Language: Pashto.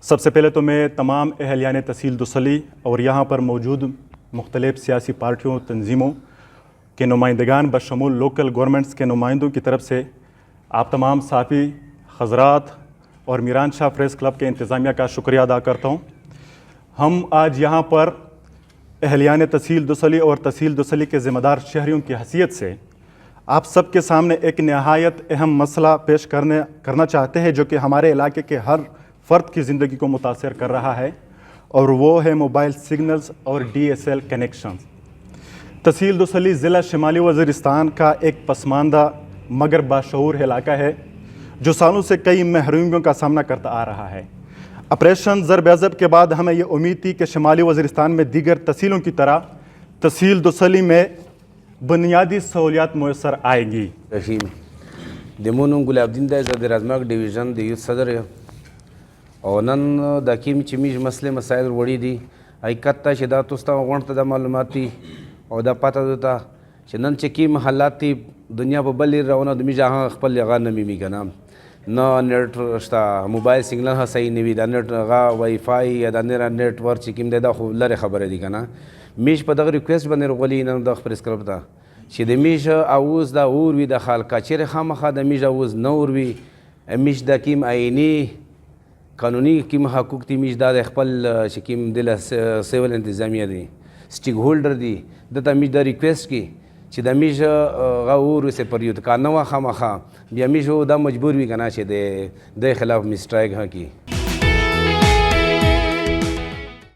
سب سے پہلے تو میں تمام اہلیان تحصیل دوسلی اور یہاں پر موجود مختلف سیاسی پارٹیوں تنظیموں کے نمائندگان بشمول لوکل گورنمنٹس کے نمائندوں کی طرف سے آپ تمام صحافی حضرات اور میران شاہ پریس کلب کے انتظامیہ کا شکریہ ادا کرتا ہوں۔ ہم آج یہاں پر اہلیان تحصیل دوسلی اور تحصیل دوسلی کے ذمہ دار شہریوں کی حیثیت سے آپ سب کے سامنے ایک نہایت اہم مسئلہ پیش کرنا چاہتے ہیں جو کہ ہمارے علاقے کے ہر فرد کی زندگی کو متاثر کر رہا ہے، اور وہ ہے موبائل سگنلز اور DSL کنیکشنز۔ تحصیل دوسلی ضلع شمالی وزیرستان کا ایک پسماندہ مگر باشعور علاقہ ہے جو سالوں سے کئی محرومیوں کا سامنا کرتا آ رہا ہے۔ آپریشن ضرب عضب کے بعد ہمیں یہ امید تھی کہ شمالی وزیرستان میں دیگر تحصیلوں کی طرح تحصیل دوسلی میں بنیادی سہولیات میسر آئیں گی۔ دمونو گلاب الدین دی زه د رازماک ډیویژن د یوث صدر یم او نن د کوم چې موږ مسلې مسایل وړي دي حقیقت ته چې دا تاسو ته غونډه ته د معلومات دي او دا پته ده ته چې نن چې کوم حالات دي دنیا په بل روانه د موږ هغه خپل هغه نه میمي که نه نیټ شته، موبایل سیګنل ښه صحیح نه وي، دا نیټ هغه وای فای یا دا نیټ ورک چې کوم دی دا خو لرې خبره دي که نه. میش په دغه ریکویسټ باندې راغلي نن دغه پریس کلب ته چې د میش اوز دا اور وي د خال که چیرې خامخا د میش اوز نه اور وي میش دا کوم آئیني قانوني کوم حقوق دي میش دا د خپل چې کوم د سیول انتظامیه دي سټیک هولډر دي دته میش دا ریکویسټ کی چې د میش هغه اور وسې پر یو که نه وه خامخا بیا میش دا مجبور وي که نه چې د خلاف میسټرایک ها کی